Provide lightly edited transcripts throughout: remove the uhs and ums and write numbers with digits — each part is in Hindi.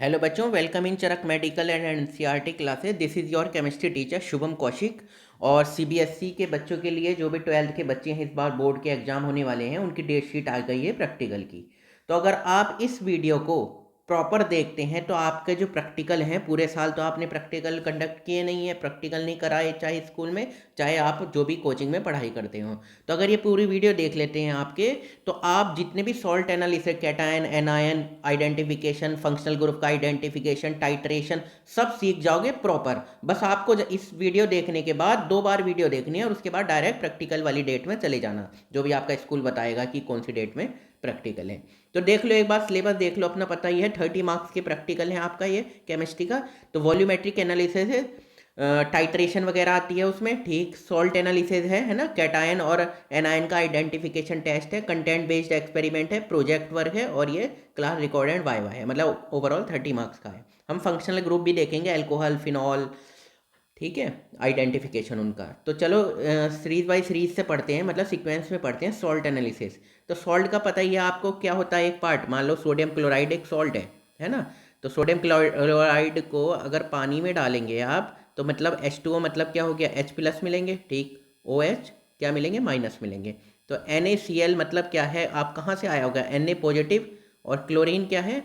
हेलो बच्चों, welcome in Charak medical and NCERT classes. This is your chemistry teacher Shubham Kaushik. और सीबीएसई के बच्चों के लिए जो भी 12th के बच्चे हैं, इस बार बोर्ड के एग्ज़ाम होने वाले हैं, उनकी डेट शीट आ गई है प्रैक्टिकल की। तो अगर आप इस वीडियो को प्रॉपर देखते हैं तो आपके जो प्रैक्टिकल हैं, पूरे साल तो आपने प्रैक्टिकल कंडक्ट किए नहीं है, प्रैक्टिकल नहीं कराए, चाहे स्कूल में चाहे आप जो भी कोचिंग में पढ़ाई करते हो। तो अगर ये पूरी वीडियो देख लेते हैं आपके, तो आप जितने भी salt analysis, cation, anion identification, functional group का आइडेंटिफिकेशन, टाइट्रेशन, सब सीख जाओगे प्रॉपर। बस आपको इस वीडियो देखने के बाद 2 बार वीडियो देखनी है और उसके बाद डायरेक्ट प्रैक्टिकल वाली डेट में चले जाना, जो भी आपका स्कूल बताएगा कि कौन सी डेट में प्रैक्टिकल है। तो देख लो, एक बार सिलेबस देख लो, अपना पता ही है 30 मार्क्स के प्रैक्टिकल है आपका ये केमिस्ट्री का। तो वॉल्यूमेट्रिक एनालिसिस है, टाइट्रेशन वगैरह आती है उसमें, ठीक। सॉल्ट एनालिसिस है ना, कैटायन और एनायन का आइडेंटिफिकेशन टेस्ट है, कंटेंट बेस्ड एक्सपेरिमेंट है, प्रोजेक्ट वर्क है, और ये क्लास रिकॉर्ड एंड वाइवा है। मतलब ओवरऑल 30 मार्क्स का है। हम फंक्शनल ग्रुप भी देखेंगे, अल्कोहल, फिनॉल, ठीक है, आइडेंटिफिकेशन उनका। तो चलो सीरीज बाई सीरीज से पढ़ते हैं, मतलब सीक्वेंस में पढ़ते हैं। सॉल्ट एनालिसिस, तो सॉल्ट का पता ही है आपको क्या होता है। एक पार्ट मान लो सोडियम क्लोराइड एक सॉल्ट है ना। तो सोडियम क्लोराइड को अगर पानी में डालेंगे आप, तो मतलब H2O, मतलब क्या हो गया, H+ मिलेंगे, ठीक। OH क्या मिलेंगे, माइनस मिलेंगे। तो NaCl मतलब क्या है, आप कहाँ से आया होगा, Na पॉजिटिव, और क्लोरीन क्या है,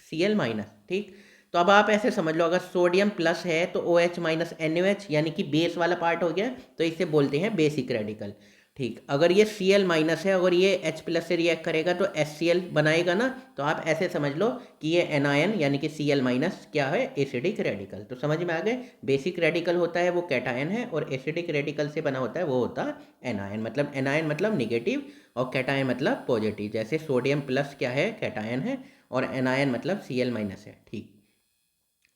Cl-, ठीक। तो अब आप ऐसे समझ लो, अगर सोडियम प्लस है तो OH माइनस NaOH, यानी कि बेस वाला पार्ट हो गया, तो इसे बोलते हैं बेसिक रेडिकल, ठीक। अगर ये Cl- है, अगर ये H+ से रिएक्ट करेगा तो HCl बनाएगा ना, तो आप ऐसे समझ लो कि ये एनायन यानी कि Cl- क्या है, एसिडिक रेडिकल। तो समझ में आ गए, बेसिक रेडिकल होता है वो कैटायन है, और एसिडिक रेडिकल से बना होता है वो होता है एनायन। मतलब एनायन मतलब निगेटिव, और कैटायन मतलब पॉजिटिव। जैसे सोडियम प्लस क्या है, कैटायन है, और एनायन मतलब Cl- है, ठीक,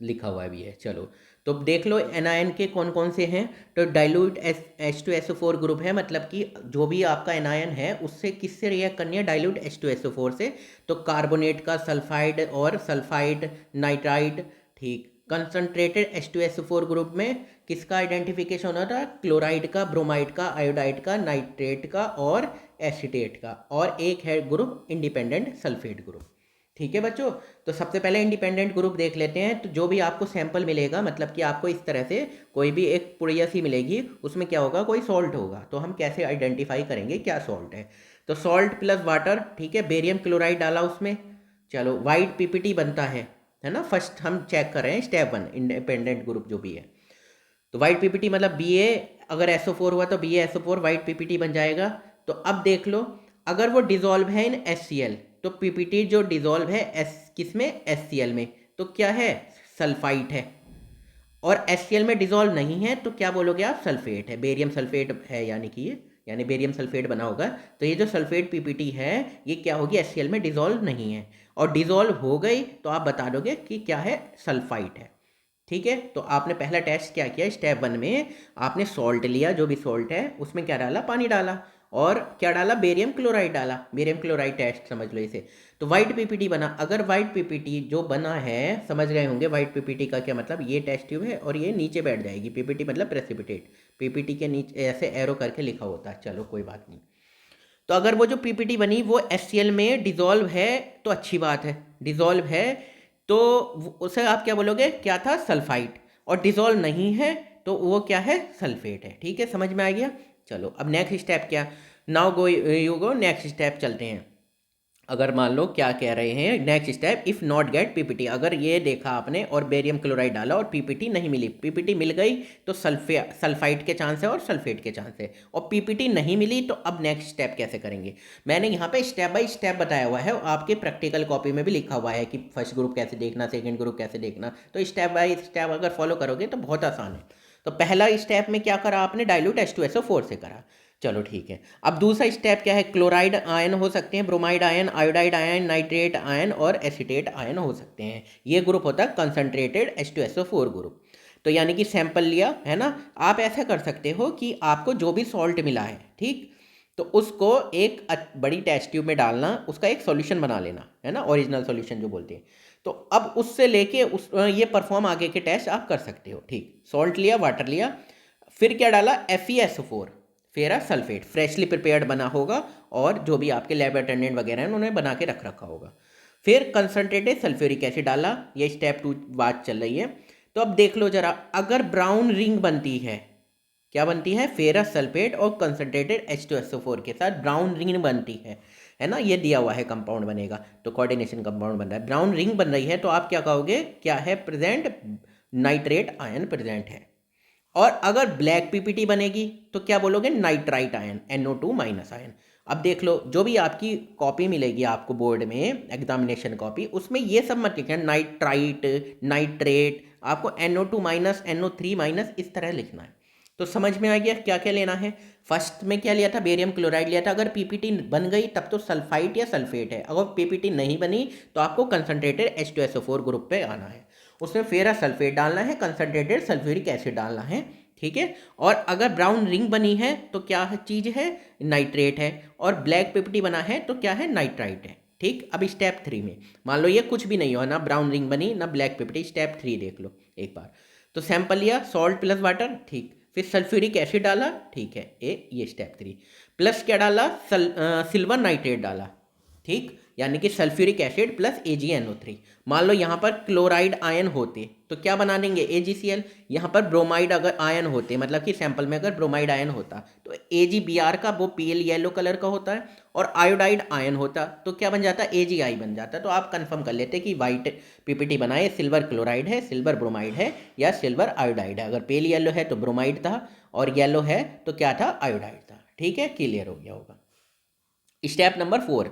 लिखा हुआ भी है। चलो, तो देख लो एनायन के कौन कौन से हैं। तो डाइल्यूट H2SO4 ग्रुप है, मतलब कि जो भी आपका एनायन है उससे किससे रिएक्ट करनी है, डाइल्यूट H2SO4 से। तो कार्बोनेट का, सल्फाइड और सल्फाइड, नाइट्राइड, ठीक। कंसनट्रेटेड H2SO4 ग्रुप में किसका आइडेंटिफिकेशन होता है, क्लोराइड का, ब्रोमाइड का, आयोडाइड का, नाइट्रेट का और एसीटेट का। और एक है ग्रुप इंडिपेंडेंट सल्फेट ग्रुप, ठीक है बच्चों। तो सबसे पहले इंडिपेंडेंट ग्रुप देख लेते हैं। तो जो भी आपको सैंपल मिलेगा, मतलब कि आपको इस तरह से कोई भी एक पुड़िया सी मिलेगी, उसमें क्या होगा, कोई सॉल्ट होगा। तो हम कैसे आइडेंटिफाई करेंगे क्या सॉल्ट है। तो सॉल्ट प्लस वाटर, ठीक है, बेरियम क्लोराइड डाला उसमें। चलो, वाइट पीपीटी बनता है ना। फर्स्ट हम चेक कर रहे हैं स्टेप 1, इंडिपेंडेंट ग्रुप जो भी है। तो वाइट पीपीटी मतलब Ba, अगर SO4 हुआ तो BaSO4 वाइट पीपीटी बन जाएगा। तो अब देख लो, अगर वो डिजोल्व है इन HCl, तो पीपीटी जो डिजोल्व है किस में, HCl में, तो क्या है, सल्फाइट है। और HCl में डिजोल्व नहीं है तो क्या बोलोगे आप, सल्फेट है, बेरियम सल्फेट है, यानी कि ये, यानी बेरियम सल्फेट बना होगा। तो ये जो सल्फेट पीपीटी है, ये क्या होगी, HCl में डिजोल्व नहीं है। और डिजोल्व हो गई तो आप बता दोगे कि क्या है, सल्फाइट है, ठीक है। तो आपने पहला टेस्ट क्या किया, स्टेप 1 में आपने सॉल्ट लिया, जो भी सॉल्ट है उसमें क्या डाला, पानी डाला, और क्या डाला, बेरियम क्लोराइड डाला। बेरियम क्लोराइड टेस्ट समझ लो इसे। तो वाइट पीपीटी बना। अगर वाइट पीपीटी जो बना है, समझ गए होंगे वाइट पीपीटी का क्या मतलब, ये टेस्ट ट्यूब है और ये नीचे बैठ जाएगी। पीपीटी मतलब प्रेसिपिटेट, पीपीटी के नीचे ऐसे एरो करके लिखा होता है। चलो कोई बात नहीं। तो अगर वो जो पीपीटी बनी वो HCl में डिजोल्व है तो अच्छी बात है, डिजोल्व है तो उसे आप क्या बोलोगे, क्या था, सल्फाइट। और डिजोल्व नहीं है तो वो क्या है, सल्फेट है, ठीक है, समझ में आ गया। चलो, अब नेक्स्ट स्टेप क्या, now go you go, next step चलते हैं। अगर मान लो क्या कह रहे हैं, next step, if not gate PPT, अगर ये देखा आपने और बेरियम क्लोराइड डाला और पीपीटी नहीं मिली, पीपीटी मिल गई तो सल्फाइड के चांस है और सल्फेट के चांस है। और पीपीटी नहीं मिली तो अब नेक्स्ट स्टेप कैसे करेंगे। मैंने यहाँ पे स्टेप बाय स्टेप बताया हुआ है, आपके प्रैक्टिकल कॉपी में भी लिखा हुआ है कि फर्स्ट ग्रुप कैसे देखना, सेकेंड ग्रुप कैसे देखना। तो स्टेप बाय स्टेप अगर फॉलो करोगे तो बहुत आसान है। तो पहला स्टेप में क्या करा आपने, डाइल्यूट H2SO4 से करा। चलो ठीक है। अब दूसरा स्टेप क्या है, क्लोराइड आयन हो सकते हैं, bromide ion, iodide ion, nitrate ion और एसीटेट आयन हो सकते हैं। ये ग्रुप होता है कंसनट्रेटेड H2SO4 ग्रुप। तो यानी कि सैंपल लिया है ना। आप ऐसा कर सकते हो कि आपको जो भी सॉल्ट मिला है, ठीक, तो उसको एक बड़ी टेस्ट ट्यूब में डालना, उसका एक सॉल्यूशन बना लेना, है ना, ओरिजिनल सॉल्यूशन जो बोलते हैं। तो अब उससे लेके उस ये परफॉर्म आगे के टेस्ट आप कर सकते हो, ठीक। सॉल्ट लिया, वाटर लिया, फिर क्या डाला, FeSO4, फेरा सल्फेट, फ्रेशली प्रिपेयर्ड बना होगा, और जो भी आपके लैब अटेंडेंट वगैरह हैं उन्होंने बना के रखा होगा। फिर कंसनट्रेटेड सल्फ्यूरिक एसिड डाला, ये स्टेप 2 बात चल रही है। तो अब देख लो जरा, अगर ब्राउन रिंग बनती है, क्या बनती है, फेरस सल्फेट और कंसनट्रेटेड H2SO4 के साथ ब्राउन रिंग बनती है ना, ये दिया हुआ है कंपाउंड बनेगा, तो कोऑर्डिनेशन कंपाउंड बन रहा है, ब्राउन रिंग बन रही है, तो आप क्या कहोगे, क्या है प्रेजेंट, नाइट्रेट आयन प्रेजेंट है। और अगर ब्लैक पीपीटी बनेगी तो क्या बोलोगे, nitrite ion, NO2 minus ion. अब देख लो, जो भी आपकी कॉपी मिलेगी आपको बोर्ड में, एग्जामिनेशन कॉपी, उसमें ये सब मत लिखना, नाइट्राइट, नाइट्रेट, आपको NO2 माइनस, NO3 माइनस इस तरह लिखना है। तो समझ में आ गया क्या क्या लेना है। फर्स्ट में क्या लिया था, बेरियम क्लोराइड लिया था, अगर पीपीटी बन गई तब तो सल्फाइट या सल्फेट है, अगर पीपीटी नहीं बनी तो आपको कंसनट्रेटेड H2SO4 ग्रुप पे आना है, उसमें फेरस सल्फेट डालना है, कंसनट्रेटेड सल्फ्यूरिक एसिड डालना है, ठीक है। और अगर ब्राउन रिंग बनी है तो क्या चीज़ है, नाइट्रेट है, और ब्लैक पिपटी बना है तो क्या है, नाइट्राइट है, ठीक। अब स्टेप 3 में मान लो ये कुछ भी नहीं हो, ना ब्राउन रिंग बनी ना ब्लैक पिपटी, स्टेप 3 देख लो एक बार। तो सैंपल लिया, सॉल्ट प्लस वाटर, ठीक, फिर सल्फ्यूरिक एसिड डाला, ठीक है, ये स्टेप 3, प्लस क्या डाला, सिल्वर नाइट्रेट डाला, ठीक, यानी कि सल्फ्यूरिक एसिड प्लस AgNO3। मान लो यहाँ पर क्लोराइड आयन होते तो क्या बना देंगे, AgCl। यहाँ पर ब्रोमाइड अगर आयन होते, मतलब कि सैंपल में अगर ब्रोमाइड आयन होता तो AgBr का वो PL येलो कलर का होता है, और आयोडाइड आयन होता तो क्या बन जाता, AgI बन जाता। तो आप कंफर्म कर लेते कि वाइट पीपीटी बनाए, सिल्वर क्लोराइड है, सिल्वर ब्रोमाइड है, या सिल्वर आयोडाइड है। अगर पेल येलो है तो ब्रोमाइड था, और येलो है तो क्या था, आयोडाइड था, ठीक है, क्लियर हो गया होगा। स्टेप नंबर 4,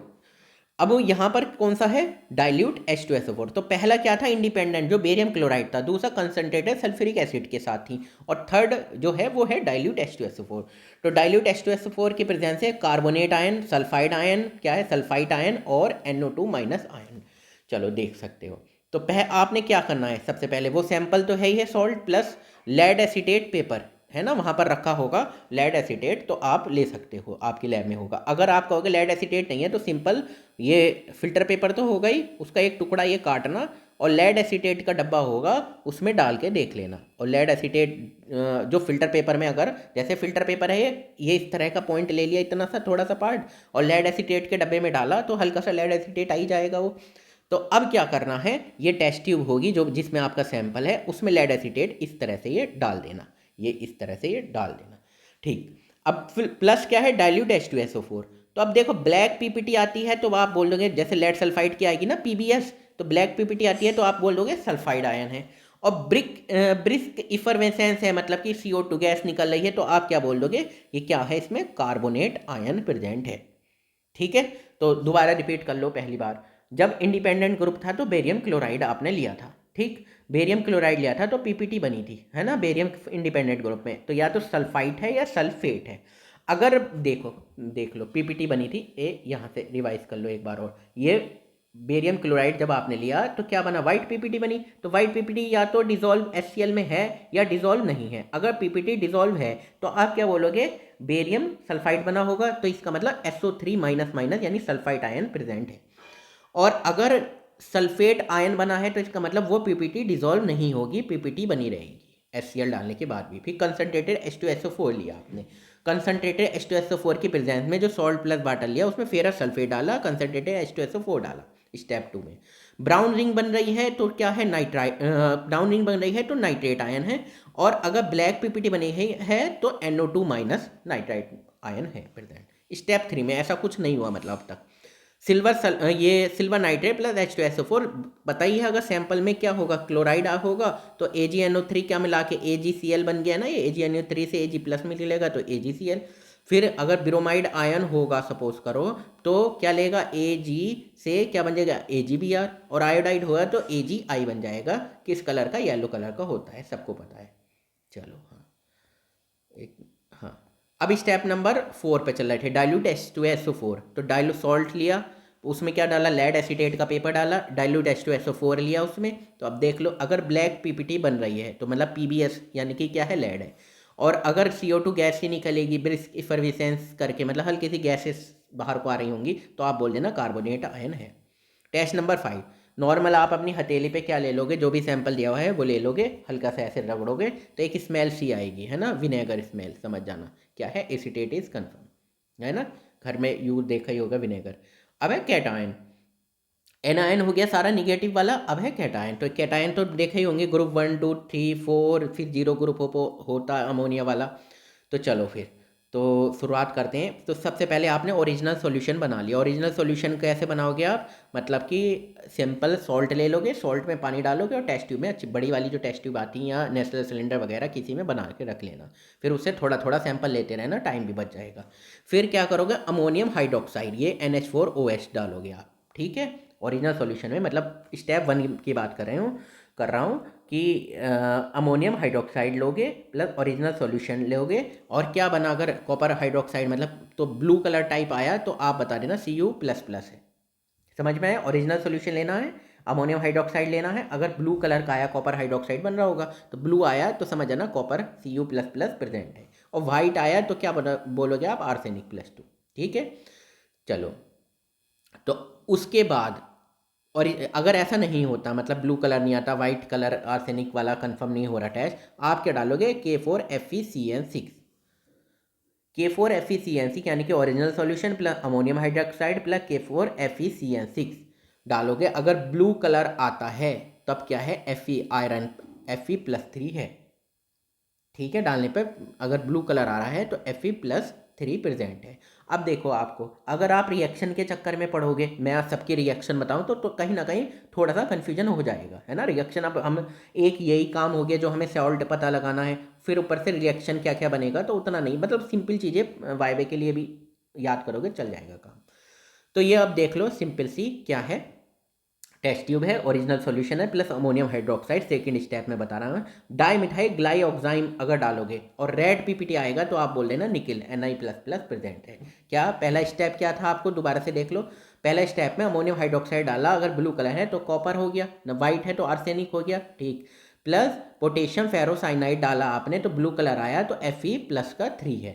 अब यहाँ पर कौन सा है, डाइल्यूट H2SO4। तो पहला क्या था, इंडिपेंडेंट जो बेरियम क्लोराइड था, दूसरा कंसनट्रेटेड सल्फ्यूरिक एसिड के साथ थी, और थर्ड जो है वो है डाइल्यूट H2SO4। तो डाइल्यूट H2SO4 की प्रेजेंस है कार्बोनेट आयन, सल्फाइड आयन, क्या है, सल्फाइट आयन, और NO2 माइनस आयन। चलो देख सकते हो। तो आपने क्या करना है, सबसे पहले वो सैंपल तो है ही है, salt plus lead acetate paper है ना, वहाँ पर रखा होगा लेड एसीटेट, तो आप ले सकते हो, आपकी लैब में होगा। अगर आप कहोगे लेड एसीटेट नहीं है तो सिंपल ये फिल्टर पेपर तो होगा ही, उसका एक टुकड़ा ये काटना, और लेड एसीटेट का डब्बा होगा उसमें डाल के देख लेना। और लेड एसीटेट जो फिल्टर पेपर में, अगर जैसे फिल्टर पेपर है ये इस तरह का पॉइंट ले लिया, इतना सा थोड़ा सा पार्ट, और लेड एसीटेट के डब्बे में डाला तो हल्का सा लेड एसीटेट आ ही जाएगा वो। तो अब क्या करना है, ये टेस्ट ट्यूब होगी जो जिसमें आपका सैंपल है, उसमें लेड एसीटेट इस तरह से ये डाल देना, ये इस तरह से ये डाल देना, ठीक। अब फिर प्लस क्या है, डाइल्यूट H2SO4। तो अब देखो ब्लैक पीपीटी आती है तो आप बोल दोगे, जैसे लेड सल्फाइड की आएगी ना PBS, तो ब्लैक पीपीटी आती है तो आप बोल दोगे सल्फाइड आयन है। और ब्रिस्क इफरवेसेंस है, मतलब कि CO2 गैस निकल रही है, तो आप क्या बोल दोगे, ये क्या है, इसमें कार्बोनेट आयन प्रेजेंट है, ठीक है। तो दोबारा रिपीट कर लो, पहली बार जब इंडिपेंडेंट ग्रुप था तो बेरियम क्लोराइड आपने लिया था, ठीक, बेरियम क्लोराइड लिया था तो पीपीटी बनी थी, है ना, बेरियम इंडिपेंडेंट ग्रुप में, तो या तो सल्फाइट है या सल्फेट है। अगर देखो, देख लो पीपीटी बनी थी, यहाँ से रिवाइज कर लो एक बार और, ये बेरियम क्लोराइड जब आपने लिया तो क्या बना, वाइट पीपीटी बनी। तो वाइट पीपीटी या तो डिजोल्व HCl में है या डिजोल्व नहीं है। अगर पीपीटी डिजोल्व है तो आप क्या बोलोगे, बेरियम सल्फाइड बना होगा, तो इसका मतलब SO3 माइनस माइनस यानी सल्फाइड आयन प्रेजेंट है। और अगर सल्फेट आयन बना है तो इसका मतलब वो पीपीटी डिजोल्व नहीं होगी, पीपीटी बनी रहेगी HCl डालने के बाद भी। फिर कंसनट्रेटेड H2SO4 लिया आपने, कंसनट्रेटेड H2SO4 की प्रेजेंस में जो सॉल्ट प्लस वाटर लिया उसमें फेरस सल्फेट डाला, कंसनट्रेटेड H2SO4 डाला। स्टेप 2 में ब्राउन रिंग बन रही है तो क्या है, नाइट्राइट, ब्राउन रिंग बन रही है तो नाइट्रेट आयन है, और अगर ब्लैक पीपीटी बनी है तो NO2 माइनस नाइट्राइट आयन है प्रेजेंट। स्टेप 3 में ऐसा कुछ नहीं हुआ, मतलब अब तक ये सिल्वर नाइट्रेट प्लस H2SO4 बताइए, अगर सैंपल में क्या होगा, क्लोराइड होगा तो AgNO3 क्या मिला के AgCl बन गया ना, ये AgNO3 से Ag प्लस में लेगा तो AgCl। फिर अगर ब्रोमाइड आयन होगा सपोज करो तो क्या लेगा, Ag से क्या बन जाएगा, AgBr, और आयोडाइड होगा तो AgI बन जाएगा, किस कलर का, येलो कलर का होता है, सबको पता है। चलो हाँ, एक, हाँ, अब स्टेप नंबर 4 पे चल रहे थे, डाइल्यूट H2SO4। तो डाइल्यूट सॉल्ट लिया, उसमें क्या डाला, लेड एसीटेट का पेपर डाला, डाइल्यूट H2SO4 लिया उसमें। तो अब देख लो, अगर ब्लैक पीपीटी बन रही है तो मतलब PBS यानी कि क्या है, लेड है। और अगर CO2 गैस ही निकलेगी ब्रिस्क इफरविसेंस करके, मतलब हल्की सी गैसेस बाहर को आ रही होंगी, तो आप बोल देना कार्बोनेट आयन है। टेस्ट नंबर 5, नॉर्मल आप अपनी हथेली पे क्या ले लोगे, जो भी सैंपल दिया हुआ है वो ले लोगे, हल्का सा ऐसे रगड़ोगे तो एक स्मेल सी आएगी, है ना, विनेगर स्मेल, समझ जाना क्या है, एसीटेट इज कन्फर्म, है ना, घर में यूज देखा ही होगा विनेगर। अब है कैटायन, एनायन हो गया सारा निगेटिव वाला, अब है कैटायन। तो कैटायन तो देखे ही होंगे, ग्रुप 1 2 3 4, फिर 0 ग्रुप होता है अमोनिया वाला। तो चलो फिर तो शुरुआत करते हैं। तो सबसे पहले आपने ओरिजिनल सॉल्यूशन बना लिया। ओरिजिनल सॉल्यूशन कैसे बनाओगे आप, मतलब कि सिंपल सॉल्ट ले लोगे, सॉल्ट में पानी डालोगे और टेस्ट ट्यूब में, अच्छी बड़ी वाली जो टेस्ट ट्यूब आती है या नेशनल सिलेंडर वगैरह किसी में बना के रख लेना। फिर उससे थोड़ा थोड़ा सैंपल लेते रहना, टाइम भी बच जाएगा। फिर क्या करोगे, अमोनियम हाइड्रोक्साइड ये NH4OH डालोगे आप, ठीक है। ओरिजिनल सॉल्यूशन में मतलब स्टेप 1 की बात कर रहा हूँ कि अमोनियम हाइड्रोक्साइड लोगे प्लस ओरिजिनल सॉल्यूशन लोगे, और क्या बना, अगर कॉपर हाइड्रोक्साइड मतलब तो ब्लू कलर टाइप आया तो आप बता देना Cu++ है। समझ में आया, ओरिजिनल सॉल्यूशन लेना है, अमोनियम हाइड्रोक्साइड लेना है। अगर ब्लू कलर का आया, कॉपर हाइड्रोक्साइड बन रहा होगा तो ब्लू आया तो समझ जाना कॉपर Cu++ प्रेजेंट है, और वाइट आया तो क्या बोलोगे आप, आर्सेनिक+2, ठीक है। चलो, तो उसके बाद, और अगर ऐसा नहीं होता, मतलब ब्लू कलर नहीं आता, वाइट कलर आर्सेनिक वाला कंफर्म नहीं हो रहा टेस्ट, आप क्या डालोगे, K4FeCN6। K4FeCN6 यानी कि original solution plus ammonium hydroxide plus K4FeCN6 डालोगे। अगर ब्लू कलर आता है तब क्या है, Fe आयरन, Fe+3 है, ठीक है। डालने पर अगर ब्लू कलर आ रहा है तो Fe+3 प्रेजेंट है। अब देखो, आपको अगर आप रिएक्शन के चक्कर में पढ़ोगे, मैं आज सबकी रिएक्शन बताऊं तो कहीं ना कहीं थोड़ा सा कन्फ्यूजन हो जाएगा, है ना। रिएक्शन अब हम एक यही काम हो गया जो हमें सॉल्ट पता लगाना है, फिर ऊपर से रिएक्शन क्या क्या बनेगा, तो उतना नहीं, मतलब सिंपल चीज़ें वाइवे के लिए भी याद करोगे चल जाएगा काम। तो ये अब देख लो, सिंपल सी क्या है, टेस्ट ट्यूब है, ओरिजिनल सॉल्यूशन है plus ammonium hydroxide, second step में बता रहा हूँ। डाई मिथाइल ग्लाइऑक्साइम अगर डालोगे और रेड पीपीटी आएगा तो आप बोल देना निकिल Na++ प्रेजेंट है। क्या पहला स्टेप क्या था, आपको दोबारा से देख लो। पहला स्टेप में अमोनियम हाइड्रोक्साइड डाला, अगर ब्लू कलर है तो कॉपर हो गया, न वाइट है तो आर्सेनिक हो गया, ठीक। प्लस पोटेशियम फेरोसाइनाइड डाला आपने तो ब्लू कलर आया तो Fe+3 है,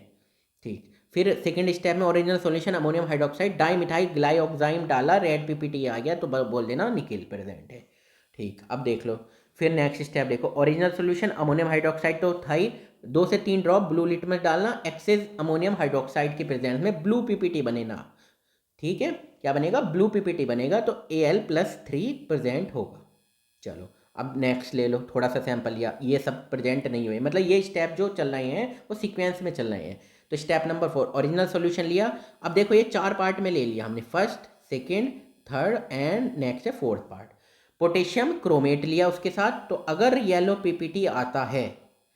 ठीक। फिर सेकंड स्टेप में original solution ammonium hydroxide dimethylglyoxime डाला, रेड पीपीटी आ गया तो बोल देना निकिल प्रेजेंट है, ठीक। अब देख लो, फिर नेक्स्ट स्टेप देखो, ओरिजिनल सॉल्यूशन अमोनियम हाइड्रोक्साइड तो था ही, 2 से 3 ड्रॉप ब्लू लिटमस डालना, एक्सेस अमोनियम हाइड्रोक्साइड के प्रेजेंस में ब्लू पीपीटी बनेगा, ठीक है। क्या बनेगा, ब्लू पीपीटी बनेगा तो Al+3 प्रेजेंट होगा। चलो, अब नेक्स्ट ले लो, थोड़ा सा सैंपल लिया, ये सब प्रेजेंट नहीं हुए, मतलब ये स्टेप जो चल रहे हैं वो सीक्वेंस में चल रहे हैं। तो स्टेप नंबर 4 ओरिजिनल सॉल्यूशन लिया। अब देखो ये 4 पार्ट में ले लिया हमने, first second third and next है फोर्थ पार्ट। पोटेशियम क्रोमेट लिया उसके साथ, तो अगर येलो पीपीटी आता है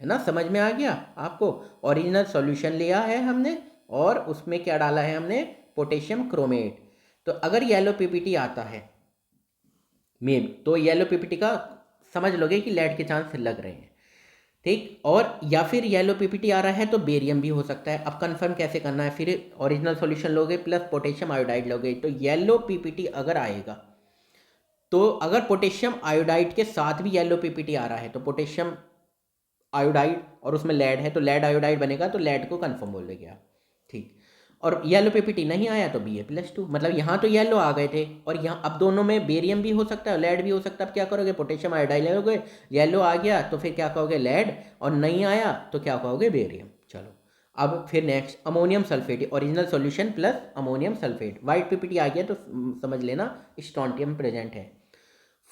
ना, समझ में आ गया आपको। ओरिजिनल सॉल्यूशन लिया है हमने और उसमें क्या डाला है हमने, पोटेशियम क्रोमेट। तो अगर येलो पीपीटी आता है मेन, तो येलो पीपीटी का समझ लोगे कि लेड के चांस लग रहे हैं, ठीक। और या फिर येलो पीपीटी आ रहा है तो बेरियम भी हो सकता है। अब कंफर्म कैसे करना है, फिर ओरिजिनल सॉल्यूशन लोगे प्लस पोटेशियम आयोडाइड लोगे, तो येलो पीपीटी अगर आएगा, तो अगर पोटेशियम आयोडाइड के साथ भी येलो पीपीटी आ रहा है तो पोटेशियम आयोडाइड, और उसमें लेड है तो लेड आयोडाइड बनेगा, तो लेड को कंफर्म बोल देंगे आप, ठीक। और येलो पीपीटी नहीं आया तो Ba+2, मतलब यहाँ तो येलो आ गए थे और यहाँ अब दोनों में बेरियम भी हो सकता है, लेड भी हो सकता है। अब क्या करोगे, पोटेशियम आयोडाइड लोगे, येलो आ गया तो फिर क्या कहोगे, लेड, और नहीं आया तो क्या कहोगे, बेरियम। चलो, अब फिर next ammonium sulphate, original solution plus ammonium sulphate, white PPT आ गया तो समझ लेना स्ट्रोंटियम प्रेजेंट है।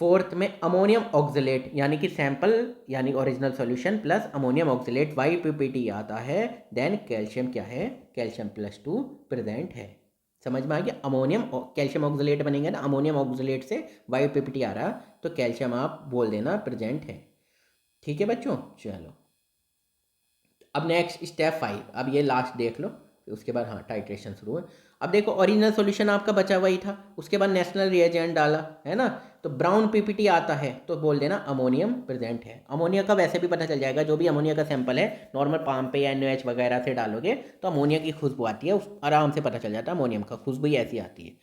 फोर्थ में अमोनियम ऑक्सलेट, यानी कि सैंपल यानी original solution plus ammonium oxalate, YPPT आता है, देन कैल्शियम क्या है, कैल्शियम+2 प्रेजेंट है। समझ में आ गया, अमोनियम कैल्शियम ऑक्सलेट बनेंगे ना, अमोनियम ऑक्सलेट से YPPT आ रहा तो कैल्शियम आप बोल देना प्रेजेंट है, ठीक है बच्चों। चलो, अब नेक्स्ट स्टेप 5, अब ये लास्ट देख लो, फिर उसके बाद हाँ टाइट्रेशन शुरू है। अब देखो ओरिजिनल सॉल्यूशन आपका बचा हुआ ही था, उसके बाद नेशनल रिएजेंट डाला है ना, तो ब्राउन पीपीटी आता है तो बोल देना अमोनियम प्रेजेंट है। अमोनिया का वैसे भी पता चल जाएगा, जो भी अमोनिया का सैंपल है नॉर्मल पाम पे या NaOH वगैरह से डालोगे तो अमोनिया की खुशबू आती है, उस आराम से पता चल जाता है अमोनियम का, खुशबू ही ऐसी आती है,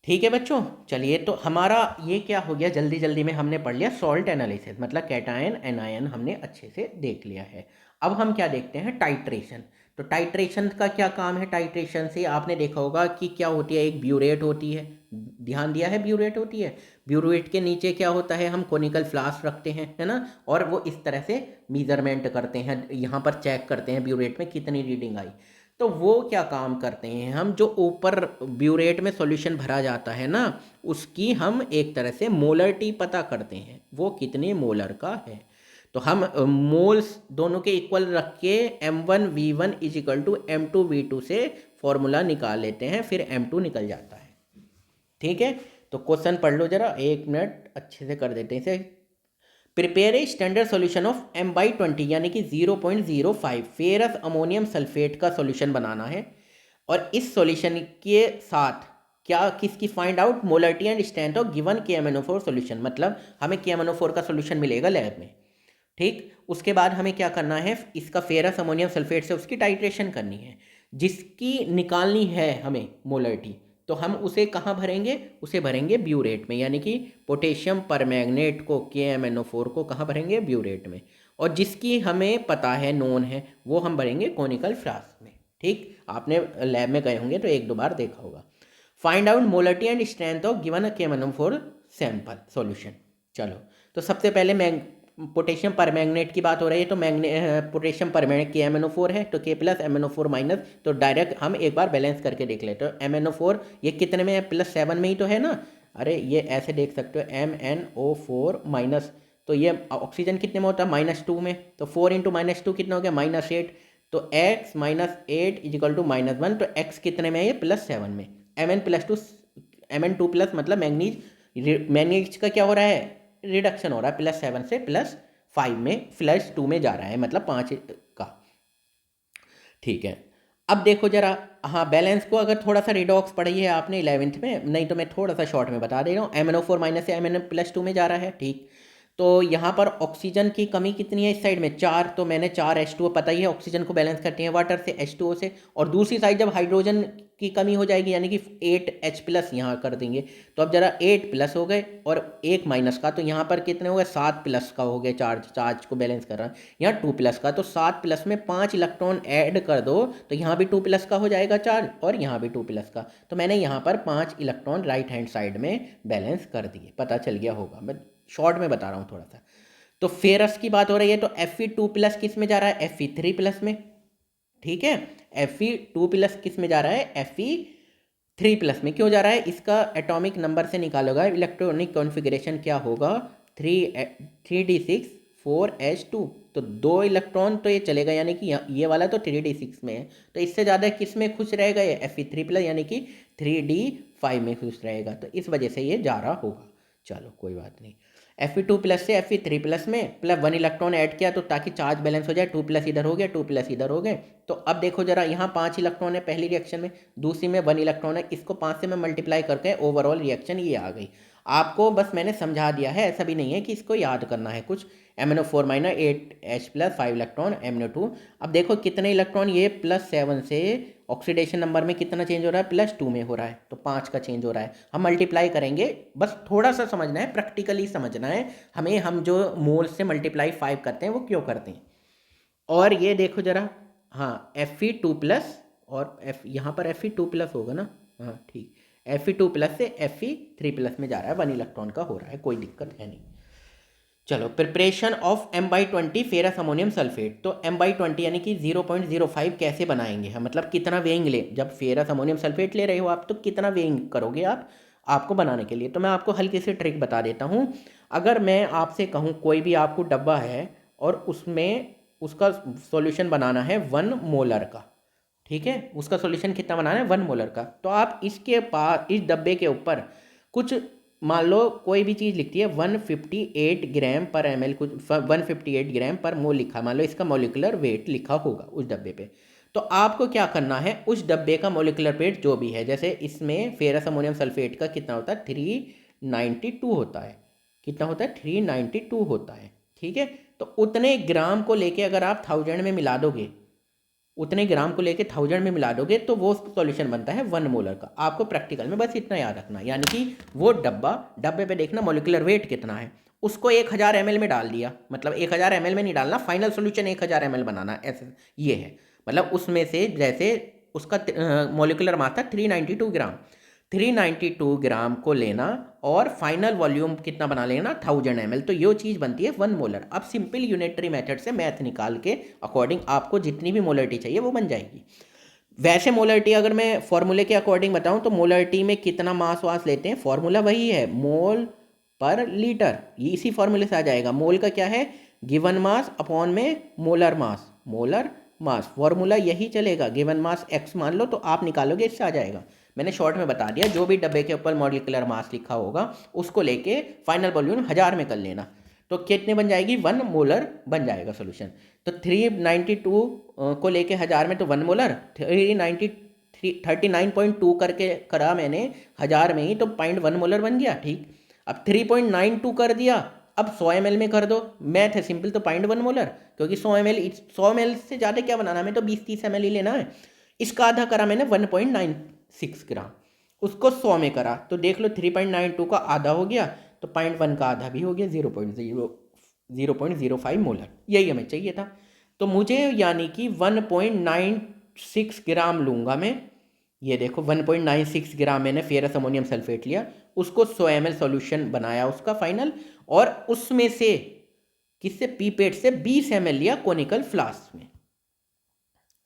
ठीक है बच्चों। चलिए, तो हमारा ये क्या हो गया, जल्दी जल्दी में हमने पढ़ लिया सॉल्ट एनालिसिस, मतलब कैटायन एनायन हमने अच्छे से देख लिया है। अब हम क्या देखते हैं, टाइट्रेशन। तो टाइट्रेशन का क्या काम है, टाइट्रेशन से आपने देखा होगा कि क्या होती है, एक ब्यूरेट होती है, ध्यान दिया है, ब्यूरेट होती है। ब्यूरेट के नीचे क्या होता है, हम कोनिकल फ्लास्क रखते हैं, है ना, और वो इस तरह से मीजरमेंट करते हैं, यहाँ पर चेक करते हैं ब्यूरेट में कितनी रीडिंग आई। तो वो क्या काम करते हैं, हम जो ऊपर ब्यूरेट में सॉल्यूशन भरा जाता है ना, उसकी हम एक तरह से मोलरिटी पता करते हैं, वो कितने मोलर का है। तो हम मोल्स दोनों के इक्वल रख के M1V1 is equal to M2V2 से फॉर्मूला निकाल लेते हैं, फिर M2 निकल जाता है। ठीक है, तो क्वेश्चन पढ़ लो जरा, 1 मिनट अच्छे से कर देते हैं इसे। Prepare a standard solution of M/20 यानी कि 0.05 फेरस अमोनियम सल्फेट का सॉल्यूशन बनाना है, और इस सॉल्यूशन के साथ क्या किसकी find out molarity and strength of given KMnO4 solution, मतलब हमें KMnO4 का सॉल्यूशन मिलेगा लैब में। ठीक, उसके बाद हमें क्या करना है, इसका फेरस अमोनियम सल्फेट से उसकी टाइट्रेशन करनी है, जिसकी निकालनी है हमें मोलरिटी। तो हम उसे कहाँ भरेंगे, उसे भरेंगे ब्यूरेट में, यानी कि पोटेशियम परमैंगनेट को KMnO4 को कहाँ भरेंगे, ब्यूरेट में। और जिसकी हमें पता है, नोन है, वो हम भरेंगे कोनिकल फ्लास्क में। ठीक, आपने लैब में गए होंगे तो 1-2 बार देखा होगा। Find out molarity and strength of given KMnO4 sample solution. चलो, तो सबसे पहले मैं पोटेशियम परमैंगनेट की बात हो रही है, तो पोटेशियम परमैंगनेट KMnO4 है, तो K प्लस MnO4 माइनस, तो डायरेक्ट हम एक बार बैलेंस करके देख लेते हैं। तो MnO4 ये कितने में है, +7 में ही तो है ना। अरे ये ऐसे देख सकते हो, MnO4 माइनस, तो ये ऑक्सीजन कितने में होता है, -2 में, तो 4 × -2 कितना हो गया, -8। तो x - 8 इज इक्वल टू -1, तो x कितने में है, ये +7 में। Mn2 प्लस मतलब मैंगनीज, मैंगनीज का क्या हो रहा है, रिडक्शन हो रहा है, +7 से +5 में, +2 में जा रहा है, मतलब 5 का। ठीक है, अब देखो जरा, हाँ बैलेंस को अगर थोड़ा सा रिडॉक्स पढ़ी है आपने 11th में, नहीं तो मैं थोड़ा सा शॉर्ट में बता दे रहा हूँ। MnO4 माइनस से Mn+2 में जा रहा है। ठीक, तो यहाँ पर ऑक्सीजन की कमी कितनी है इस साइड में, 4, तो मैंने 4 H2O, पता ही है ऑक्सीजन को बैलेंस करती है वाटर से, H2O से। और दूसरी साइड जब हाइड्रोजन की कमी हो जाएगी, यानी कि 8H+ यहाँ कर देंगे, तो अब जरा 8+ हो गए और 1 माइनस का, तो यहाँ पर कितने हो गए, 7+ का हो गया, चार्ज को बैलेंस कर रहा है। यहाँ 2+ का, तो 7+ में 5 इलेक्ट्रॉन ऐड कर दो, तो यहाँ भी 2+ का हो जाएगा चार्ज, और यहाँ भी 2+ का। तो मैंने यहाँ पर 5 इलेक्ट्रॉन राइट हैंड साइड में बैलेंस कर दिए, पता चल गया होगा, मैं शॉर्ट में बता रहा हूँ थोड़ा सा। तो फेरस की बात हो रही है, तो Fe2+ किस में जा रहा है, Fe3+ में। ठीक है, Fe2+ किस में जा रहा है, Fe3+ में। क्यों जा रहा है, इसका एटॉमिक नंबर से निकालोगा, इलेक्ट्रॉनिक कॉन्फ़िगरेशन क्या होगा, 3d6 4h2, तो 2 इलेक्ट्रॉन तो ये चलेगा, यानी कि ये वाला तो 3d6 में है, तो इससे ज़्यादा किस में खुश रहेगा, ये Fe3+, यानी कि 3d5 में खुश रहेगा, तो इस वजह से ये जा रहा होगा। चलो कोई बात नहीं, Fe2+ से Fe3+ में +1 इलेक्ट्रॉन ऐड किया, तो ताकि चार्ज बैलेंस हो जाए, 2+ इधर हो गया, 2+ इधर हो गए। तो अब देखो जरा, यहाँ 5 इलेक्ट्रॉन है पहली रिएक्शन में, दूसरी में 1 इलेक्ट्रॉन है, इसको 5 से मैं मल्टीप्लाई करके ओवरऑल रिएक्शन ये आ गई। आपको बस मैंने समझा दिया है, ऐसा भी नहीं है कि इसको याद करना है कुछ। MnO4 minus 8H+ 5 electron MnO2। अब देखो कितने इलेक्ट्रॉन, ये +7 से ऑक्सीडेशन नंबर में कितना चेंज हो रहा है, +2 में हो रहा है, तो 5 का चेंज हो रहा है। हम मल्टीप्लाई करेंगे, बस थोड़ा सा समझना है, प्रैक्टिकली समझना है हमें, हम जो मोल से मल्टीप्लाई 5 करते हैं वो क्यों करते हैं। और ये देखो जरा, हाँ Fe2+ और यहाँ पर Fe2+ होगा ना, हाँ ठीक, Fe2+ से Fe3+ में जा रहा है, 1 इलेक्ट्रॉन का हो रहा है, कोई दिक्कत है नहीं। चलो, preparation of M/20 ferrous ammonium sulphate. तो M/20 यानी कि 0.05 कैसे बनाएंगे हम, मतलब कितना वेइंग ले, जब फेरस अमोनियम सल्फेट ले रहे हो आप, तो कितना वेइंग करोगे आप आपको बनाने के लिए। तो मैं आपको हल्की सी ट्रिक बता देता हूँ। अगर मैं आपसे कहूँ कोई भी आपको डब्बा है और उसमें उसका सॉल्यूशन बनाना है 1 मोलर का, ठीक है, उसका सॉल्यूशन कितना बनाना है, 1 मोलर का, तो आप इसके पास इस डब्बे के ऊपर कुछ, मान लो कोई भी चीज़ लिखती है 158 ग्राम पर ml, कुछ 158 ग्राम पर मोल लिखा, मान लो इसका मॉलिक्यूलर वेट लिखा होगा उस डब्बे पे। तो आपको क्या करना है, उस डब्बे का मॉलिक्यूलर वेट जो भी है, जैसे इसमें फेरस अमोनियम सल्फेट का कितना होता है, 392 होता है, कितना होता है, 392 होता है। ठीक है, तो उतने ग्राम को लेके अगर आप 1000 में मिला दोगे, उतने ग्राम को लेके 1000 में मिला दोगे, तो वो सॉल्यूशन बनता है 1 मोलर का। आपको प्रैक्टिकल में बस इतना याद रखना, यानी कि वो डब्बे पे देखना मॉलिक्यूलर वेट कितना है, उसको 1000 ml में डाल दिया, मतलब 1000 ml में नहीं डालना, फाइनल सॉल्यूशन 1000 ml बनाना, ऐसे ये है, मतलब उसमें से जैसे उसका मॉलिक्यूलर मास था 392 ग्राम, 392 ग्राम को लेना और फाइनल वॉल्यूम कितना बना लेना, 1000 ml, तो ये चीज़ बनती है 1 मोलर। अब सिंपल यूनिटरी मेथड से मैथ निकाल के अकॉर्डिंग आपको जितनी भी मोलरिटी चाहिए वो बन जाएगी। वैसे मोलरिटी अगर मैं फॉर्मूले के अकॉर्डिंग बताऊं तो मोलरिटी में कितना मास वास लेते हैं, फॉर्मूला वही है, मोल पर लीटर, ये इसी फॉर्मूले से आ जाएगा। मोल का क्या है, गिवन मास अपॉन में molar mass, molar mass, formula यही चलेगा। गिवन मास x मान लो तो आप निकालोगे, इससे आ जाएगा। मैंने शॉर्ट में बता दिया, जो भी डब्बे के ऊपर मॉलिक्यूलर मास लिखा होगा उसको लेके फाइनल वॉल्यूम 1000 में कर लेना, तो कितने बन जाएगी, 1 मोलर बन जाएगा सोल्यूशन। तो 392 को लेके 1000 में तो 1 मोलर, 39.2 करके करा मैंने 1000 में ही, तो 0.1 मोलर बन गया। ठीक, अब 3.92 कर दिया, अब 100 ml में कर दो, मैथ है सिंपल, तो 0.1 मोलर, क्योंकि 100 ml से ज़्यादा क्या बनाना, हमें तो 20-30 ml ही लेना है। इसका आधा करा मैंने 1.96 ग्राम, उसको 100 में करा, तो देख लो 3.92 का आधा हो गया, तो 0.1 का आधा भी हो गया, 0.05 मोलर, यही हमें चाहिए था। तो मुझे यानी कि 1.96 ग्राम लूँगा मैं, ये देखो 1.96 ग्राम मैंने फेरस अमोनियम सल्फेट लिया, उसको 100 ml सॉल्यूशन बनाया उसका फाइनल, और उसमें से किससे, पीपेट से 20 ml लिया कोनिकल फ्लास्क में।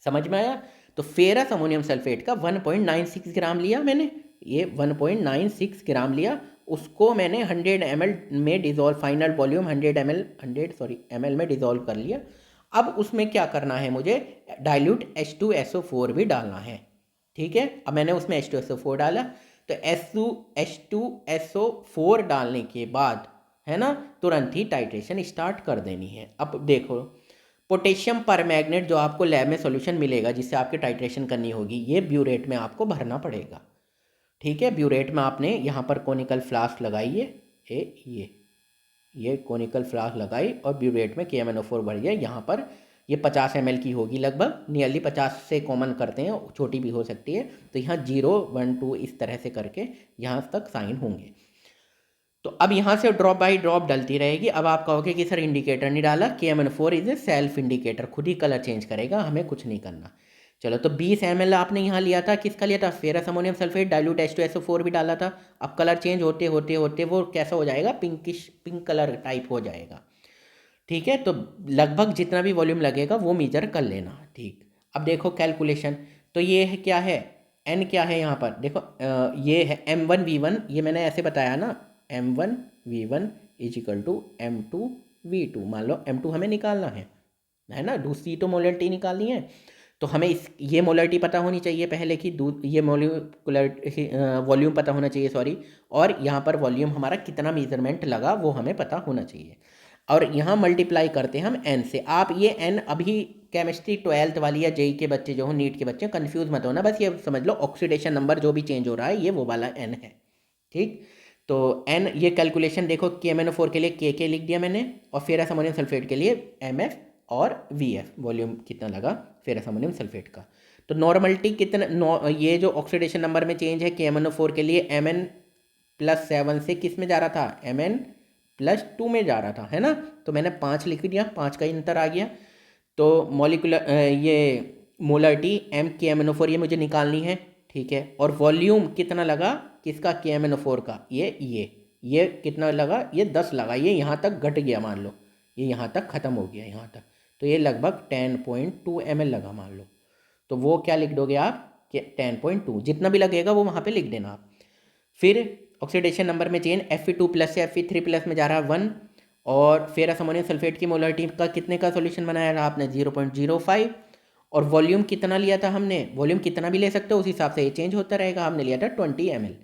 समझ में आया? तो फेरस अमोनियम सल्फेट का 1.96 ग्राम लिया मैंने, ये 1.96 ग्राम लिया, उसको मैंने 100 ml में डिज़ोल्व, फाइनल वॉल्यूम 100 ml में डिज़ोल्व कर लिया। अब उसमें क्या करना है मुझे, डाइल्यूट H2SO4 भी डालना है। ठीक है, अब मैंने उसमें H2SO4 डाला, तो H2SO4 डालने के बाद है ना, तुरंत ही टाइट्रेशन स्टार्ट कर देनी है। अब देखो पोटेशियम परमैंगनेट जो आपको लैब में सॉल्यूशन मिलेगा, जिससे आपकी टाइट्रेशन करनी होगी, ये ब्यूरेट में आपको भरना पड़ेगा। ठीक है, ब्यूरेट में आपने यहाँ पर कोनिकल फ्लास्क लगाइए, ये कोनिकल फ्लास्क लगाई और ब्यूरेट में KMnO4 भरिए। यहाँ पर ये 50 ml की होगी लगभग, नियरली 50 से कॉमन करते हैं, छोटी भी हो सकती है। तो यहाँ 0, 1, 2 इस तरह से करके यहाँ तक साइन होंगे। तो अब यहाँ से ड्रॉप बाई ड्रॉप डलती रहेगी। अब आप कहोगे कि सर इंडिकेटर नहीं डाला, KMnO4 is a self indicator, खुद ही कलर चेंज करेगा, हमें कुछ नहीं करना। चलो, तो 20 ml आपने यहाँ लिया था, किसका लिया था, ferrous ammonium sulphate, dilute H2SO4 भी डाला था। अब कलर चेंज होते होते होते वो कैसा हो जाएगा, पिंकिश, पिंक कलर टाइप हो जाएगा। ठीक है, तो लगभग जितना भी वॉल्यूम लगेगा वो मेजर कर लेना। ठीक, अब देखो कैलकुलेशन, तो ये है क्या है, n क्या है यहाँ पर देखो, ये है M1V1, ये मैंने ऐसे बताया ना, M1V1 = M2V2। मान लो M2 हमें निकालना है ना, दूसरी तो मोलरिटी निकालनी है, तो हमें ये मोलरिटी पता होनी चाहिए पहले की, ये मोलिकुलर वॉल्यूम पता होना चाहिए, सॉरी, और यहाँ पर वॉल्यूम हमारा कितना मेजरमेंट लगा वो हमें पता होना चाहिए, और यहाँ मल्टीप्लाई करते हैं हम n से। आप ये n अभी केमिस्ट्री 12th वाली या जेई के बच्चे जो हो, नीट के बच्चे, कंफ्यूज मत होना, बस ये समझ लो ऑक्सीडेशन नंबर जो भी चेंज हो रहा है ये वो वाला n है। ठीक, तो n, ये कैलकुलेशन देखो, KMnO4 के लिए K लिख दिया मैंने, और फेरस अमोनियम सल्फेट के लिए MF और VF, वॉल्यूम कितना लगा फेरस अमोनियम सल्फेट का। तो नॉर्मलिटी कितना, ये जो ऑक्सीडेशन नंबर में चेंज है KMnO4 के लिए Mn+7 से किस में जा रहा था, Mn+2 में जा रहा था, है ना, तो मैंने 5 लिख दिया, 5 का अंतर आ गया। तो मॉलिकुलर ये मोलरिटी KMnO4 ये मुझे निकालनी है। ठीक है, और वॉल्यूम कितना लगा किसका, KMnO4 का, ये कितना लगा, ये 10 लगा, ये यहाँ तक घट गया, मान लो ये यहाँ तक ख़त्म हो गया यहाँ तक, तो ये लगभग 10.2 ml लगा मान लो, तो वो क्या लिख दोगे आप कि 10.2, जितना भी लगेगा वो वहाँ पे लिख देना आप। फिर ऑक्सीडेशन नंबर में चेंज, Fe2+ से Fe3+ में जा रहा है 1, और फेरस अमोनियम सल्फेट की मोलरिटी का कितने का सॉल्यूशन बनाया था आपने, 0.05, और वॉल्यूम कितना लिया था हमने, वॉल्यूम कितना भी ले सकते हो उस हिसाब से ये चेंज होता रहेगा, हमने लिया था 20 ml।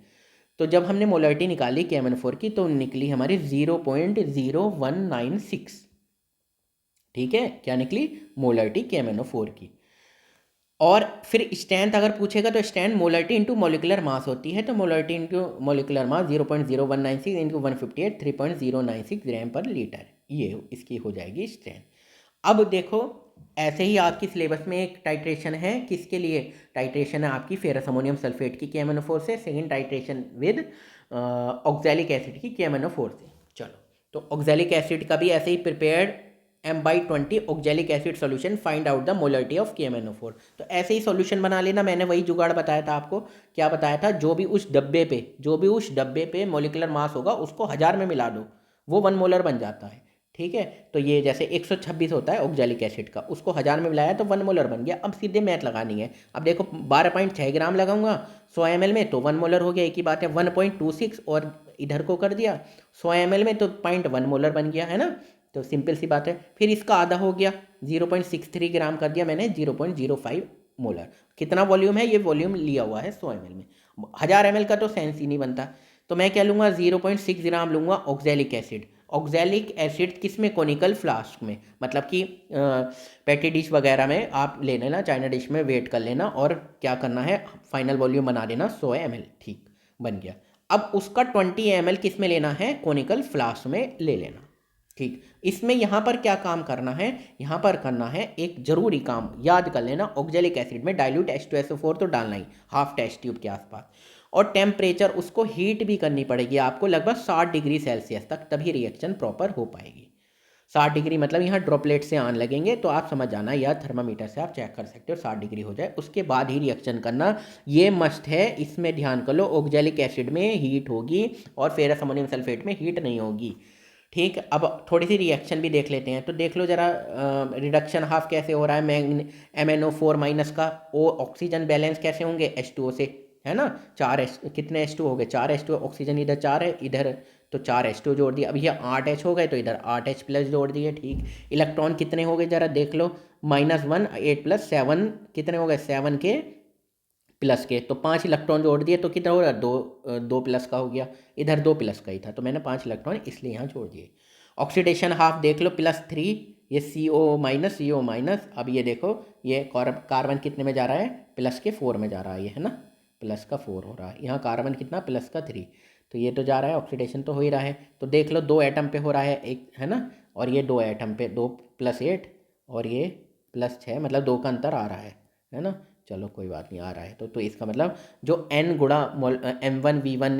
तो जब हमने मोलरिटी निकाली KMnO4 की तो निकली हमारी 0.0196। ठीक है, क्या निकली, मोलरिटी KMnO4 की। और फिर स्ट्रेंथ अगर पूछेगा तो strength molarity into molecular mass होती है, तो molarity into molecular mass 0.0196 into 158 3.096 ग्राम पर लीटर, ये इसकी हो जाएगी स्ट्रेंथ। अब देखो ऐसे ही आपकी सिलेबस में एक टाइट्रेशन है, किसके लिए टाइट्रेशन है आपकी, फेरस अमोनियम सल्फेट की KMnO4 से, second titration with oxalic acid की KMnO4 से। चलो, तो ऑक्सैलिक एसिड का भी ऐसे ही prepared M/20 oxalic acid solution, find out the molarity of KMnO4। तो ऐसे ही सॉल्यूशन बना लेना, मैंने वही जुगाड़ बताया था आपको, क्या बताया था, जो भी उस डब्बे पे मोलिकुलर मास होगा उसको 1000 में मिला दो, वो 1 मोलर बन जाता है। ठीक है। तो ये जैसे 126 होता है ऑक्जेलिक एसिड का, उसको 1000 में मिलाया तो 1 मोलर बन गया। अब सीधे मैथ लगानी है। अब देखो 12.6 ग्राम लगाऊंगा 100 ml में तो 1 मोलर हो गया, एक ही बात है। 1.26 और इधर को कर दिया 100 ml में तो 0.1 मोलर बन गया, है ना। तो सिंपल सी बात है। फिर इसका आधा हो गया 0.63 ग्राम कर दिया मैंने 0.05 मोलर। कितना वॉल्यूम है, ये वॉल्यूम लिया हुआ है 100 ml में। 1000 ml का तो सेंस ही नहीं बनता। तो मैं क्या लूँगा 0.6 ग्राम लूँगा ऑक्जेलिक एसिड। ऑक्जेलिक एसिड किस में, कोनिकल फ्लास्क में, मतलब कि पेटी डिश वगैरह में आप ले लेना, चाइना डिश में वेट कर लेना और क्या करना है फाइनल वॉल्यूम बना देना 100 ml। ठीक बन गया। अब उसका 20 ml किस में लेना है, कोनिकल फ्लास्क में ले लेना। ठीक, इसमें यहाँ पर क्या काम करना है, यहाँ पर करना है एक जरूरी काम, याद कर लेना। ऑक्जेलिक एसिड में डाइल्यूट H2SO4 तो डालना ही, हाफ टेस्ट ट्यूब के आसपास। और टेम्परेचर उसको हीट भी करनी पड़ेगी आपको लगभग 60 डिग्री सेल्सियस तक, तभी रिएक्शन प्रॉपर हो पाएगी। 60 डिग्री मतलब यहाँ ड्रॉपलेट से आने लगेंगे, तो आप समझ जाना, या थर्मामीटर से आप चेक कर सकते हो। 60 डिग्री हो जाए उसके बाद ही रिएक्शन करना, ये मस्ट है। इसमें ध्यान कर लो, ऑक्जेलिक एसिड में हीट होगी और फेरस अमोनियम सल्फेट में हीट नहीं होगी। ठीक, अब थोड़ी सी रिएक्शन भी देख लेते हैं। तो देख लो जरा रिडक्शन हाफ कैसे हो रहा है MnO4 माइनस का। ओ ऑक्सीजन बैलेंस कैसे होंगे H2O से, है ना। 4 H, कितने H2 हो गए, 4 H2। ऑक्सीजन इधर 4 है, इधर तो 4 H2 जोड़ दिया। अब ये 8 H हो गए तो इधर 8 H प्लस जोड़ दिए। ठीक, इलेक्ट्रॉन कितने हो गए जरा देख लो, -1 8 + 7 कितने हो गए, 7 के प्लस के, तो 5 इलेक्ट्रॉन जोड़ दिए तो कितना हो रहा है, 2 प्लस का हो गया। इधर 2 प्लस का ही था तो मैंने 5 इलेक्ट्रॉन इसलिए यहाँ जोड़ दिए। ऑक्सीडेशन हाफ देख लो +3, ये CO-। अब ये देखो ये कार्बन कितने में जा रहा है, +4 में जा रहा है ये, है ना। +4 हो रहा है यहाँ, कार्बन कितना +3, तो ये तो जा रहा है, ऑक्सीडेशन तो हो ही रहा है। तो देख लो 2 एटम पे हो रहा है एक, है ना। और ये 2 एटम पे 2 + 8 और ये +6, मतलब 2 का अंतर आ रहा है ना। चलो कोई बात नहीं, आ रहा है तो इसका मतलब जो n गुणा M1V1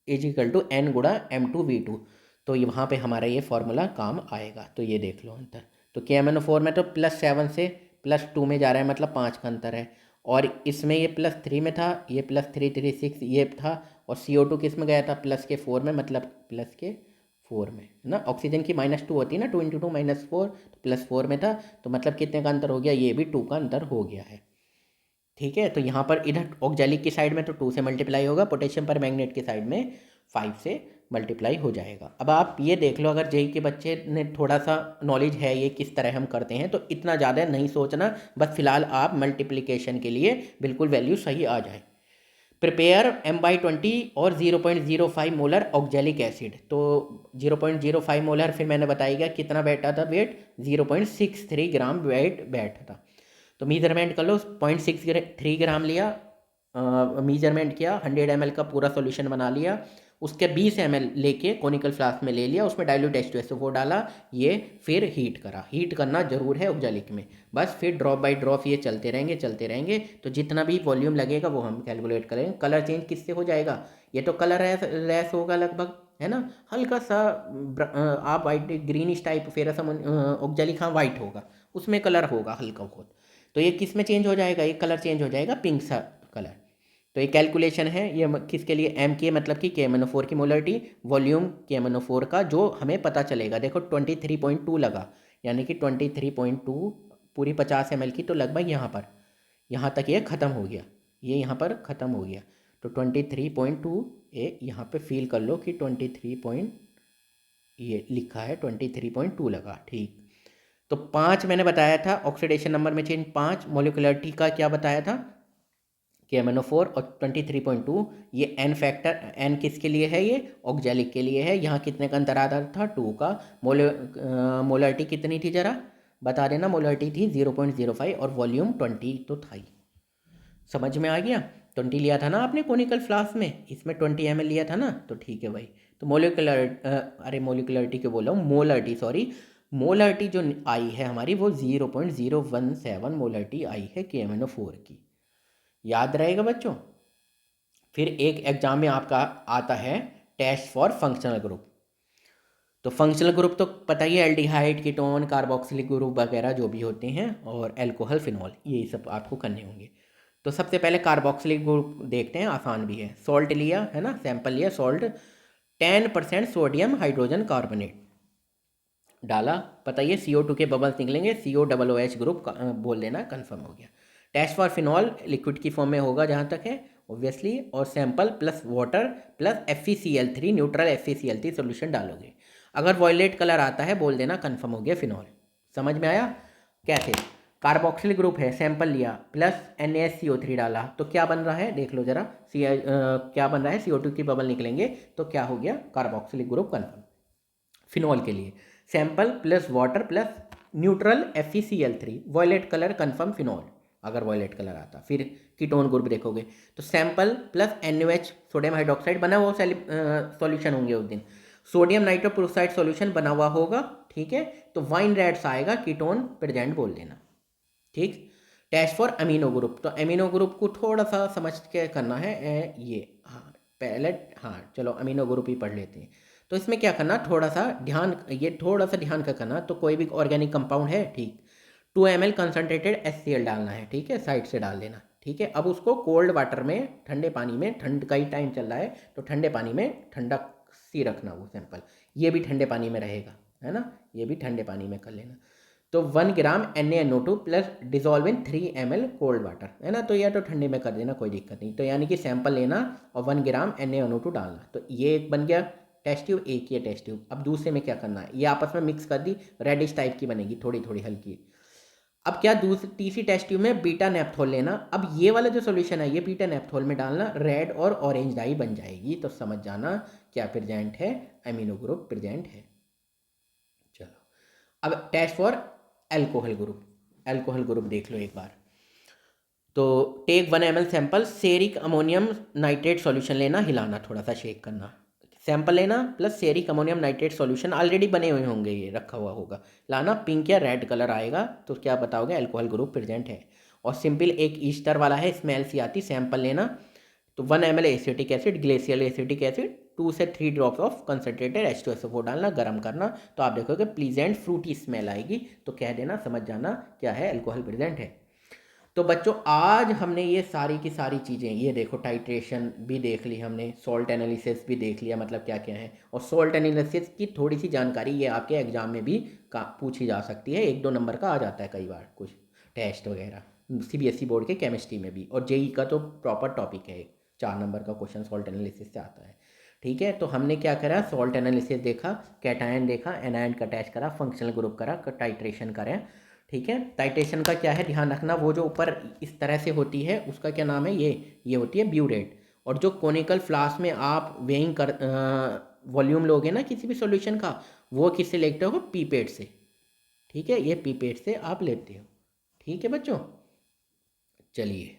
= n गुणा M2V2, तो ये वहाँ पे हमारा ये फॉर्मूला काम आएगा। तो ये देख लो अंतर, तो KMnO4 में तो +7 से +2 में जा रहा है, मतलब 5 का अंतर है। और इसमें ये +3 में था, ये +3 3 6 ये था। और CO2 किस में गया था, +4 में, मतलब +4 में, है ना। ऑक्सीजन की -2 होती है ना, 2 × 2 -4, तो +4 में था, तो मतलब कितने का अंतर हो गया, ये भी 2 का अंतर हो गया है। ठीक है, तो यहाँ पर इधर ऑक्जेलिक की साइड में तो 2 से मल्टीप्लाई होगा, पोटेशियम पर मैग्नेट की साइड में 5 से मल्टीप्लाई हो जाएगा। अब आप ये देख लो, अगर जेई के बच्चे ने थोड़ा सा नॉलेज है ये किस तरह हम करते हैं, तो इतना ज़्यादा नहीं सोचना, बस फिलहाल आप मल्टीप्लिकेशन के लिए बिल्कुल वैल्यू सही आ जाए। प्रिपेयर M/20 और 0.05 मोलर ऑक्जेलिक एसिड, तो 0.05 मोलर, फिर मैंने बताया कितना बैठा था वेट, 0.63 ग्राम वेट बैठा था। तो मीजरमेंट कर लो, 0.63 ग्राम लिया, मीजरमेंट किया, 100 ml का पूरा सॉल्यूशन बना लिया। उसके 20 ml लेके कोनिकल फ्लास्क में ले लिया, उसमें डाइल्यूट H2SO4 डाला, ये फिर हीट करा। हीट करना जरूर है ऑक्जेलिक में, बस फिर ड्रॉप बाय ड्रॉप ये चलते रहेंगे। तो जितना भी वॉल्यूम लगेगा वो हम कैलकुलेट करेंगे। कलर चेंज किससे हो जाएगा, ये तो कलर रैस होगा लगभग, है ना। हल्का सा आप white greenish type ferrous oxalic, हाँ वाइट होगा, उसमें कलर होगा हल्का बहुत। तो ये किस में चेंज हो जाएगा, ये कलर चेंज हो जाएगा पिंक सा कलर। तो ये कैलकुलेशन है, ये किसके लिए, एम के मतलब कि KMnO4 की मोलरिटी, वॉल्यूम KMnO4 का जो हमें पता चलेगा। देखो 23.2 लगा, यानी कि 23.2 पूरी 50 ml की, तो लगभग यहाँ तक ये ख़त्म हो गया, ये यहाँ पर ख़त्म हो गया। तो 23.2 ये यहाँ पे फील कर लो कि 23 ये लिखा है 23.2 लगा। ठीक, तो 5 मैंने बताया था ऑक्सीडेशन नंबर में चेंज, 5 मोलिकुलरिटी का क्या बताया था, KMnO4 और 23.2, ये n फैक्टर, n किसके लिए है, ये ऑक्जेलिक के लिए है। यहाँ कितने का अंतर आता था, 2 का। मोलरिटी कितनी थी जरा बता देना, मोलरिटी थी 0.05 और वॉल्यूम 20 तो था ही। समझ में आ गया, 20 लिया था ना आपने कोनिकल फ्लास्क में, इसमें 20 ml लिया था ना, तो ठीक है भाई। तो मोलिकुलरिटी क्यों बोल रहा हूँ, मोलरिटी, सॉरी, मोलरिटी जो आई है हमारी वो 0.017 मोलरिटी आई है KMnO4 की, याद रहेगा बच्चों। फिर एक एग्जाम में आपका आता है टेस्ट फॉर फंक्शनल ग्रुप। तो फंक्शनल ग्रुप तो पता ही है, एल्डिहाइड, कीटोन, कार्बोक्सिलिक ग्रुप वगैरह जो भी होते हैं, और एल्कोहल, फिनॉल, ये सब आपको करने होंगे। तो सबसे पहले कार्बोक्सिलिक ग्रुप देखते हैं, आसान भी है। सॉल्ट लिया है ना, सैंपल लिया सॉल्ट, 10% सोडियम हाइड्रोजन कार्बोनेट, डाला, पता ये CO2 के बबल्स निकलेंगे, COOH ग्रुप बोल देना, कंफर्म हो गया। टेस्ट फॉर फिनॉल लिक्विड की फॉर्म में होगा जहाँ तक है ऑब्वियसली, और sample plus water plus FeCl3 neutral FeCl3 solution डालोगे। अगर वॉयलेट कलर आता है बोल देना कंफर्म हो गया फिनॉल। समझ में आया? कैसे? कार्बोक्सिल ग्रुप है, सैंपल लिया प्लस NaCO3 डाला तो क्या बन रहा है देख लो जरा, क्या बन रहा है, CO2 की बबल निकलेंगे तो क्या हो गया, कार्बोक्सिलिक ग्रुप कन्फर्म। फिनॉल के लिए sample plus water plus neutral FeCl3 violet colour confirm phenol. अगर वॉयलेट कलर आता फिर कीटोन ग्रुप देखोगे तो sample plus NaOH sodium hydroxide बना हुआ सॉल्यूशन होंगे उस दिन, सोडियम नाइट्रोक्लोराइड सॉल्यूशन बना हुआ होगा, ठीक है, तो वाइन रेड्स आएगा, कीटोन प्रेजेंट बोल देना, ठीक। टेस्ट फॉर अमीनो ग्रुप, तो अमीनो ग्रुप को थोड़ा सा समझ के करना है, ये हाँ पहले, हाँ चलो अमीनो ग्रुप ही पढ़ लेते हैं। तो इसमें क्या करना, थोड़ा सा ध्यान, ये थोड़ा सा ध्यान का करना, तो कोई भी ऑर्गेनिक कंपाउंड है, ठीक, 2 ml कंसनट्रेटेड HCl डालना है, ठीक है, साइड से डाल देना, ठीक है। अब उसको कोल्ड वाटर में, ठंडे पानी में, ठंड का ही टाइम चल रहा है तो ठंडे पानी में ठंडा सी रखना वो सैंपल, ये भी ठंडे पानी में रहेगा, है ना, ये भी ठंडे पानी में कर लेना। तो 1 ग्राम NaNO2 plus dissolve in 3 ml cold water, है ना, तो यह तो ठंडे में कर देना, कोई दिक्कत नहीं। तो यानी कि सैंपल लेना और 1 ग्राम NaNO2 डालना, तो ये एक बन गया टेस्ट ट्यूब, एक ये टेस्ट ट्यूब। अब दूसरे में क्या करना है, ये आपस में मिक्स कर दी, रेडिश टाइप की बनेगी, थोड़ी थोड़ी हल्की। अब क्या, दूसरी तीसरी टेस्ट ट्यूब में बीटा नेप्थोल लेना, अब ये वाला जो सोल्यूशन है ये बीटा नेप्थोल में डालना, रेड और ऑरेंज डाई बन जाएगी, तो समझ जाना क्या प्रेजेंट है, अमीनो ग्रुप प्रेजेंट है। चलो अब test for alcohol group, alcohol group देख लो एक बार। तो take 1 ml sample ceric ammonium nitrate solution लेना, हिलाना, थोड़ा सा शेक करना, सैंपल लेना plus ceric ammonium nitrate solution already बने हुए होंगे, ये रखा हुआ होगा, लाना, पिंक या रेड कलर आएगा तो क्या बताओगे, अल्कोहल ग्रुप प्रेजेंट है। और सिंपल एक ईस्टर वाला है, स्मेल सी आती, सैंपल लेना, तो 1 ml acetic acid, glacial acetic acid, 2 से 3 ड्रॉप्स ऑफ कंसनट्रेटेड H2SO4 डालना, गर्म करना, तो आप देखोगे प्लीजेंट फ्रूटी स्मेल आएगी, तो कह देना, समझ जाना क्या है, अल्कोहल प्रेजेंट है। तो बच्चों आज हमने ये सारी की सारी चीज़ें, ये देखो टाइट्रेशन भी देख ली हमने, सॉल्ट एनालिसिस भी देख लिया, मतलब क्या क्या है, और सॉल्ट एनालिसिस की थोड़ी सी जानकारी ये आपके एग्जाम में भी पूछी जा सकती है, 1-2 नंबर का आ जाता है कई बार कुछ टेस्ट वगैरह, CBSE बोर्ड के केमिस्ट्री में भी, और JEE का तो प्रॉपर टॉपिक है, 4 नंबर का क्वेश्चन सॉल्ट एनालिसिस से आता है, ठीक है। तो हमने क्या करा, सॉल्ट एनालिसिस देखा, कैटायन देखा, एनायन का टेस्ट करा, फंक्शनल ग्रुप करा, टाइट्रेशन करें, ठीक है। टाइट्रेशन का क्या है, ध्यान रखना, वो जो ऊपर इस तरह से होती है उसका क्या नाम है, ये होती है ब्यूरेट, और जो कोनिकल फ्लास्क में आप वेइंग कर वॉल्यूम लोगे ना किसी भी सॉल्यूशन का, वो किससे लेते हो, पीपेट से, ठीक है, ये पीपेट से आप लेते हो, ठीक है बच्चों। चलिए